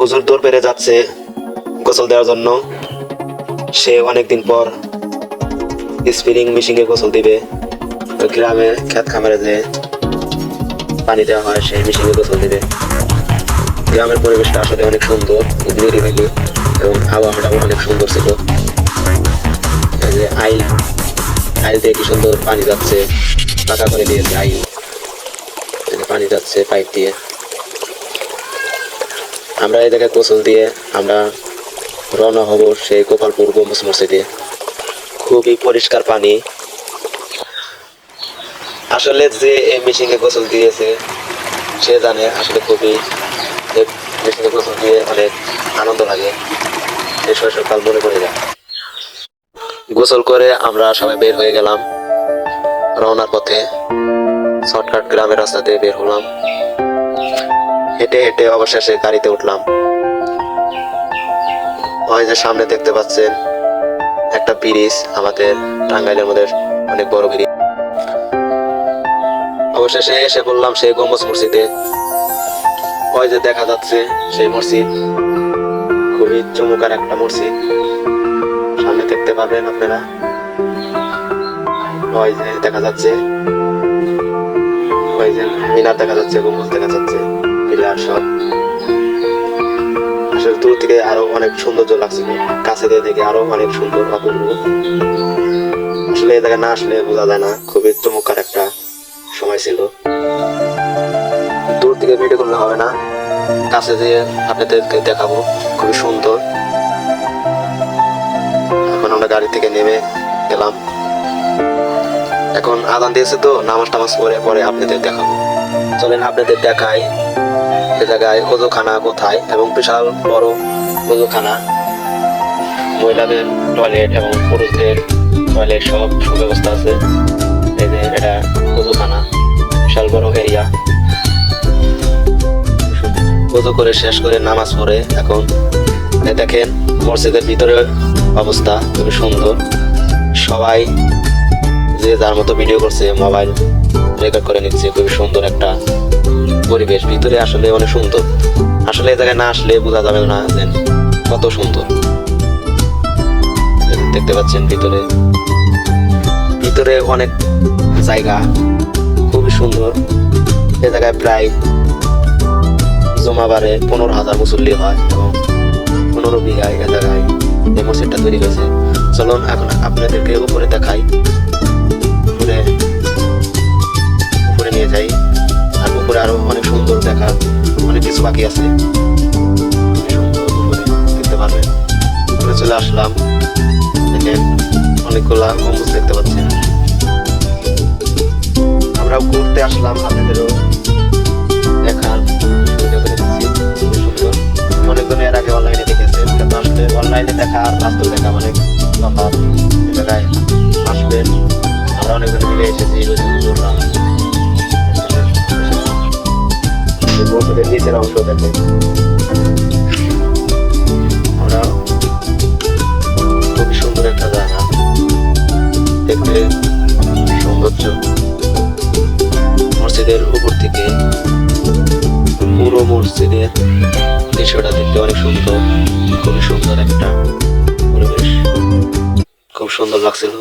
হুজুর দৌড় পেরে যাচ্ছে গোসল দেওয়ার জন্য। সে অনেকদিন পর স্পিনিং মেশিনে গোসল দিবে। গ্রামে খেত খামারে যে পানি দেওয়া হয় সেই মেশিনে গোসল দিবে। গ্রামের পরিবেশটা আসলে অনেক সুন্দর, নিরিবিলি এবং আবহাওয়াটাও অনেক সুন্দর ছিল। এই যে আইল দিয়ে কি সুন্দর পানি যাচ্ছে, পাকা করে দিয়েছে আইল, পানি যাচ্ছে পাইপ দিয়ে। আমরা এই জায়গায় গোসল দিয়ে আমরা রওনা হব সেই গোপালপুর গম্বুজ মসজিদে। খুবই পরিষ্কার পানি। আসলে যে এই মেশিনে গোসল দিয়েছে সে জানে আসলে খুবই মেশিনে গোসল দিয়ে অনেক আনন্দ লাগে, এই শৈশবকাল মনে পড়ে যায়। গোসল করে আমরা সবাই বের হয়ে গেলাম রওনার পথে। শর্টকাট গ্রামের রাস্তা দিয়ে বের হলাম। হেঁটে হেঁটে অবশেষে গাড়িতে উঠলাম। ওই যে সামনে দেখতে পাচ্ছেন একটা ব্রিজ, আমাদের টাঙ্গাইলের মধ্যে অনেক বড় ব্রিজ। অবশেষে এসে বললাম সেই গম্বুজ মসজিদে। ওই যে দেখা যাচ্ছে সেই মসজিদ, খুবই চমৎকার একটা মসজিদ, সামনে দেখতে পাবেন আপনারা। ওই যে দেখা যাচ্ছে, ওই যে মিনার দেখা যাচ্ছে, গম্বুজ দেখা যাচ্ছে, পিলার সব। আসলে দূর থেকে আরো অনেক সৌন্দর্য লাগছিল, কাছে দিয়ে দেখে আরো অনেক সুন্দর অপূর্ব। আসলে এই জায়গায় না আসলে বোঝা যায় না, খুবই চমৎকার একটা সময় ছিল। দূর থেকে ভিডিও করলে হবে না, কাছে দিয়ে আপনাদেরকে দেখাবো, খুবই সুন্দর। এখন আমরা গাড়ি থেকে নেমে গেলাম। এখন আজান দিয়েছে তো, নামাজ টামাজ পরে আপনাদের দেখাবো। চলেন আপনাদের দেখাই এ জায়গায় ওযুখানা কোথায়, এবং বিশাল বড় ওযুখানা, মহিলাদের টয়লেট এবং পুরুষদের টয়লেট সব সুব্যবস্থা আছে। এই যে এটা ওযুখানা, বিশাল বড় এরিয়া। ওযু করে শেষ করে নামাজ পড়ে এখন দেখেন মসজিদের ভিতরে অবস্থা খুবই সুন্দর। সবাই যে যার মতো ভিডিও করছে, মোবাইল রেকর্ড করে নিচ্ছে। খুবই সুন্দর একটা পরিবেশ, ভিতরে আসলে অনেক সুন্দর। আসলে এই জায়গায় না আসলে বোঝা যাবে না যে কত সুন্দর। দেখতে পাচ্ছেন ভিতরে অনেক জায়গা, খুবই সুন্দর। এই জায়গায় প্রায় জমাবারে 15,000 মুসল্লি হয় এবং 15 বিঘায় এ জায়গায় এই মসজিদটা তৈরি হয়েছে। চলুন এখন আপনাদেরকে উপরে দেখাই, উপরে নিয়ে যাই। আর উপরে আরো অনেক সুন্দর দেখা, অনেক কিছু বাকি আছে, সুন্দর উপরে দেখতে পারবেন। উপরে চলে আসলাম, দেখেন অনেকগুলা গম্বুজ দেখতে পাচ্ছেন। আমরাও ঘুরতে আসলাম, আপনাদেরও দেখার সুযোগ করে দিচ্ছি। খুবই সুন্দর। অনেকজন এর আগে অনলাইনে দেখেছেন, কিন্তু আসলে অনলাইনে দেখা আর বাস্তব দেখা অনেক তফাৎ। এ জায়গায় আসবেন, আমরা অনেকজন মিলে এসেছি। মসজিদের নিচের অংশ দেখেন, আমরা খুবই সুন্দর একটা জায়গা, দেখতে সৌন্দর্য। মসজিদের উপর থেকে পুরো মসজিদের দৃশ্যটা দেখতে অনেক সুন্দর, খুবই সুন্দর একটা পরিবেশ, খুব সুন্দর লাগছিল।